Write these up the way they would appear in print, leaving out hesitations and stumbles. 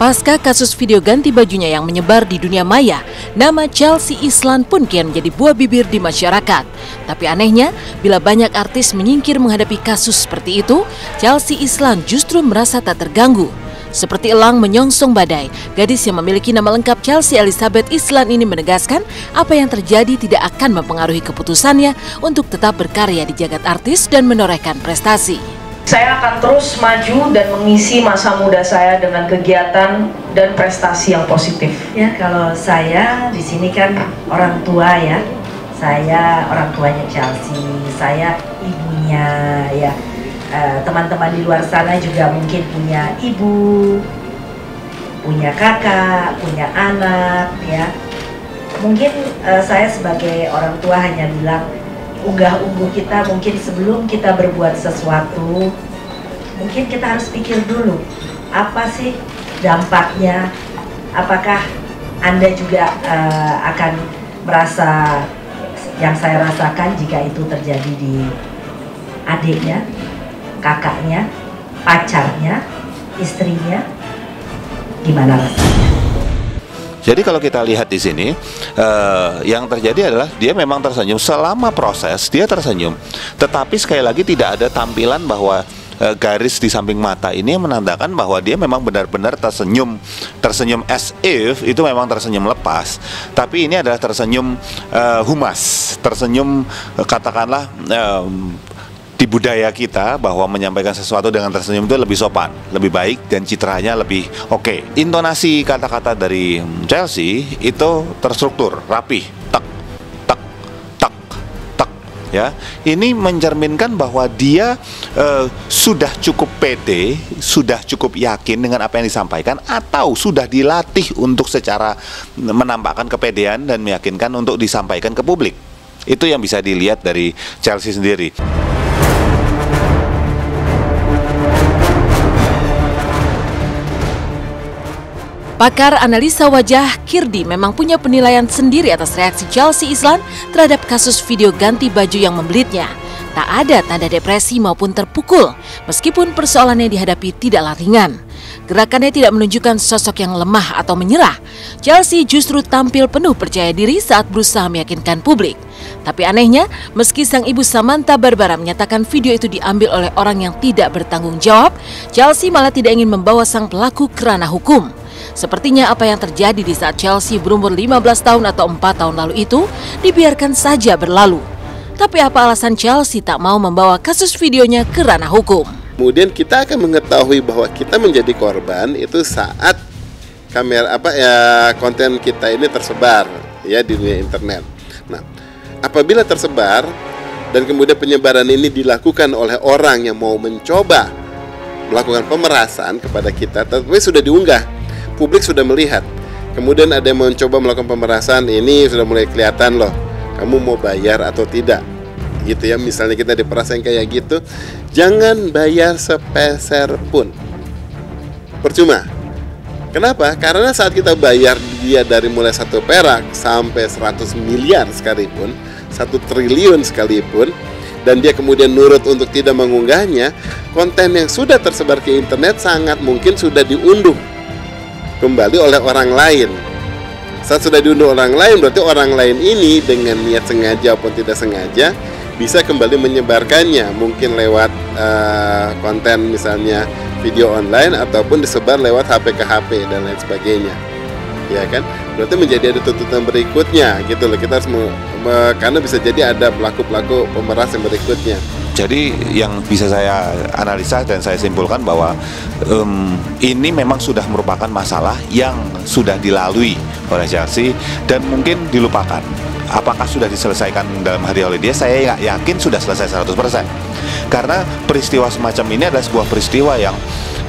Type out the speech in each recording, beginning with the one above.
Pasca kasus video ganti bajunya yang menyebar di dunia maya, nama Chelsea Islan pun kian menjadi buah bibir di masyarakat. Tapi anehnya, bila banyak artis menyingkir menghadapi kasus seperti itu, Chelsea Islan justru merasa tak terganggu. Seperti elang menyongsong badai, gadis yang memiliki nama lengkap Chelsea Elizabeth Islan ini menegaskan apa yang terjadi tidak akan mempengaruhi keputusannya untuk tetap berkarya di jagat artis dan menorehkan prestasi. Saya akan terus maju dan mengisi masa muda saya dengan kegiatan dan prestasi yang positif. Ya, kalau saya di sini kan orang tua ya. Saya orang tuanya Chelsea, saya ibunya ya. Teman-teman di luar sana juga mungkin punya ibu, punya kakak, punya anak ya. Mungkin saya sebagai orang tua hanya bilang unggah-ungguh kita mungkin sebelum kita berbuat sesuatu, mungkin kita harus pikir dulu apa sih dampaknya, apakah Anda juga akan merasa yang saya rasakan jika itu terjadi di adiknya, kakaknya, pacarnya, istrinya, gimana rasanya? Jadi kalau kita lihat di sini, yang terjadi adalah dia memang tersenyum selama proses, dia tersenyum. Tetapi sekali lagi tidak ada tampilan bahwa garis di samping mata ini menandakan bahwa dia memang benar-benar tersenyum as if itu memang tersenyum lepas. Tapi ini adalah tersenyum humas, tersenyum katakanlah di budaya kita bahwa menyampaikan sesuatu dengan tersenyum itu lebih sopan, lebih baik, dan citranya lebih oke. Intonasi kata-kata dari Chelsea itu terstruktur, rapih, tak, tak, tak, tak, ya. Ini mencerminkan bahwa dia sudah cukup pede, sudah cukup yakin dengan apa yang disampaikan, atau sudah dilatih untuk secara menampakkan kepedean dan meyakinkan untuk disampaikan ke publik. Itu yang bisa dilihat dari Chelsea sendiri. Pakar analisa wajah Kirdi memang punya penilaian sendiri atas reaksi Chelsea Islan terhadap kasus video ganti baju yang membelitnya. Tak ada tanda depresi maupun terpukul, meskipun persoalannya dihadapi tidaklah ringan. Gerakannya tidak menunjukkan sosok yang lemah atau menyerah. Chelsea justru tampil penuh percaya diri saat berusaha meyakinkan publik. Tapi anehnya, meski sang ibu Samantha Barbara menyatakan video itu diambil oleh orang yang tidak bertanggung jawab, Chelsea malah tidak ingin membawa sang pelaku ke ranah hukum. Sepertinya apa yang terjadi di saat Chelsea berumur 15 tahun atau 4 tahun lalu itu dibiarkan saja berlalu. Tapi apa alasan Chelsea tak mau membawa kasus videonya ke ranah hukum? Kemudian kita akan mengetahui bahwa kita menjadi korban itu saat konten kita ini tersebar ya di dunia internet. Nah, apabila tersebar dan kemudian penyebaran ini dilakukan oleh orang yang mau mencoba melakukan pemerasan kepada kita, tapi sudah diunggah, publik sudah melihat. Kemudian ada yang mencoba melakukan pemerasan, ini sudah mulai kelihatan loh, kamu mau bayar atau tidak, gitu ya. Misalnya kita diperas yang kayak gitu, jangan bayar sepeser pun, percuma. Kenapa? Karena saat kita bayar dia dari mulai 1 perak sampai 100 miliar sekalipun, 1 triliun sekalipun, dan dia kemudian nurut untuk tidak mengunggahnya, konten yang sudah tersebar ke internet sangat mungkin sudah diunduh kembali oleh orang lain. Saat sudah diunduh orang lain, berarti orang lain ini dengan niat sengaja maupun tidak sengaja bisa kembali menyebarkannya, mungkin lewat konten misalnya video online ataupun disebar lewat HP ke HP dan lain sebagainya, ya kan? Berarti menjadi ada tuntutan berikutnya, gitu loh. Kita harus karena bisa jadi ada pelaku-pelaku pemeras yang berikutnya. Jadi yang bisa saya analisa dan saya simpulkan bahwa ini memang sudah merupakan masalah yang sudah dilalui oleh Chelsea dan mungkin dilupakan. Apakah sudah diselesaikan dalam hari oleh dia? Saya nggak yakin sudah selesai 100%. Karena peristiwa semacam ini adalah sebuah peristiwa yang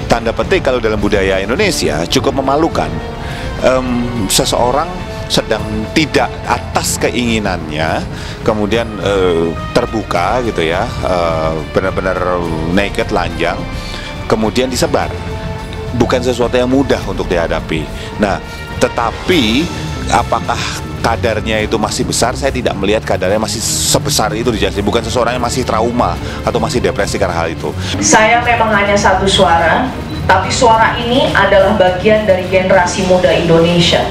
tanda petik kalau dalam budaya Indonesia cukup memalukan. Seseorang sedang tidak atas keinginannya, kemudian terbuka gitu ya, benar-benar naked, lanjang, kemudian disebar. Bukan sesuatu yang mudah untuk dihadapi. Nah, tetapi apakah kadarnya itu masih besar? Saya tidak melihat kadarnya masih sebesar itu di Chelsea. Bukan seseorang yang masih trauma atau masih depresi karena hal itu. Saya memang hanya satu suara Tapi suara ini adalah bagian dari generasi muda Indonesia.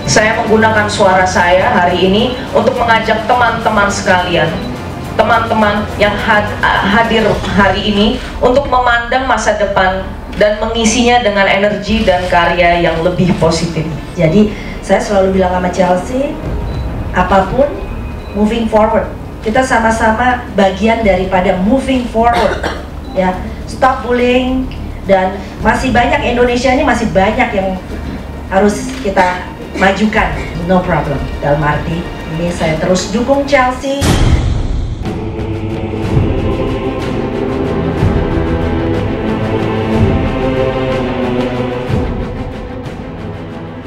Saya menggunakan suara saya hari ini untuk mengajak teman-teman sekalian, teman-teman yang hadir hari ini untuk memandang masa depan dan mengisinya dengan energi dan karya yang lebih positif. Jadi saya selalu bilang sama Chelsea, apapun, moving forward. Kita sama-sama bagian daripada moving forward. Ya, stop bullying, dan masih banyak, Indonesia ini masih banyak yang harus kita majukan. No problem. Dalam arti ini saya terus dukung Chelsea.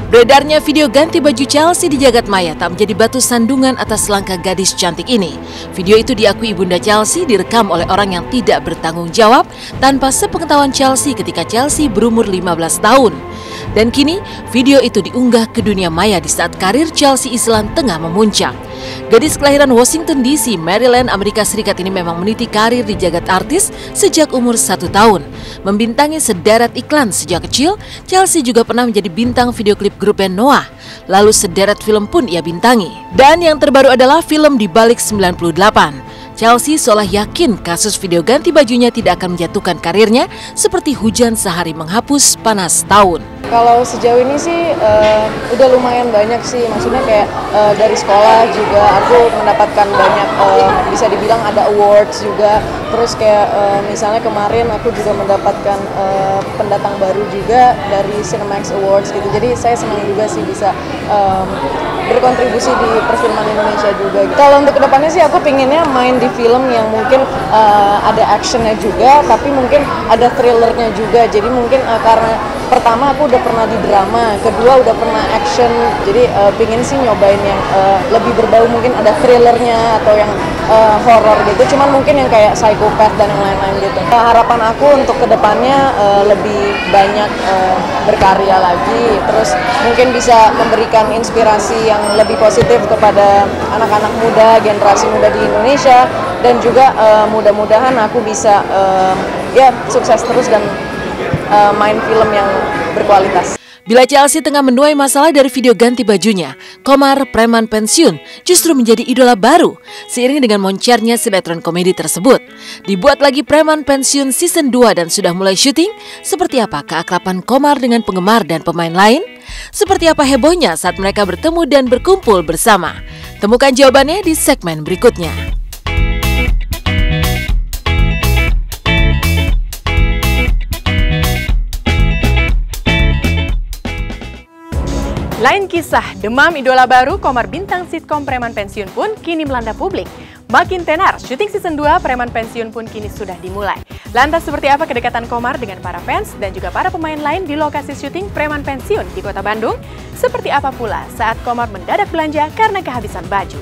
Beredarnya video ganti baju Chelsea di jagat maya tak menjadi batu sandungan atas langkah gadis cantik ini. Video itu diakui Ibunda Chelsea direkam oleh orang yang tidak bertanggung jawab tanpa sepengetahuan Chelsea ketika Chelsea berumur 15 tahun. Dan kini video itu diunggah ke dunia maya di saat karir Chelsea Islan tengah memuncak. Gadis kelahiran Washington DC, Maryland, Amerika Serikat ini memang meniti karir di jagat artis sejak umur 1 tahun. Membintangi sederet iklan sejak kecil, Chelsea juga pernah menjadi bintang video klip grup band Noah. Lalu sederet film pun ia bintangi. Dan yang terbaru adalah film Di Balik 98. Chelsea seolah yakin kasus video ganti bajunya tidak akan menjatuhkan karirnya seperti hujan sehari menghapus panas tahun. Kalau sejauh ini sih udah lumayan banyak sih, maksudnya kayak dari sekolah juga aku mendapatkan banyak, bisa dibilang ada awards juga. Terus kayak misalnya kemarin aku juga mendapatkan pendatang baru juga dari Cinemax Awards gitu. Jadi saya senang juga sih bisa berkontribusi di perfilman Indonesia juga. Kalau untuk kedepannya sih aku pinginnya main di film yang mungkin ada actionnya juga, tapi mungkin ada thrillernya juga. Jadi mungkin karena pertama aku udah pernah di drama, kedua udah pernah action, jadi pingin sih nyobain yang lebih berbau, mungkin ada thrillernya atau yang horror gitu. Cuman mungkin yang kayak psychopath dan yang lain-lain gitu. Harapan aku untuk kedepannya lebih banyak berkarya lagi, terus mungkin bisa memberikan inspirasi yang lebih positif kepada anak-anak muda, generasi muda di Indonesia, dan juga mudah-mudahan aku bisa ya sukses terus dan main film yang berkualitas. Bila Chelsea tengah menuai masalah dari video ganti bajunya, Komar preman pensiun justru menjadi idola baru seiring dengan moncernya sinetron komedi tersebut. Dibuat lagi Preman Pensiun season 2 dan sudah mulai syuting. Seperti apa keakraban Komar dengan penggemar dan pemain lain? Seperti apa hebohnya saat mereka bertemu dan berkumpul bersama? Temukan jawabannya di segmen berikutnya. Lain kisah, demam idola baru Komar bintang sitkom Preman Pensiun pun kini melanda publik. Makin tenar, syuting season 2 Preman Pensiun pun kini sudah dimulai. Lantas seperti apa kedekatan Komar dengan para fans dan juga para pemain lain di lokasi syuting Preman Pensiun di Kota Bandung? Seperti apa pula saat Komar mendadak belanja karena kehabisan baju?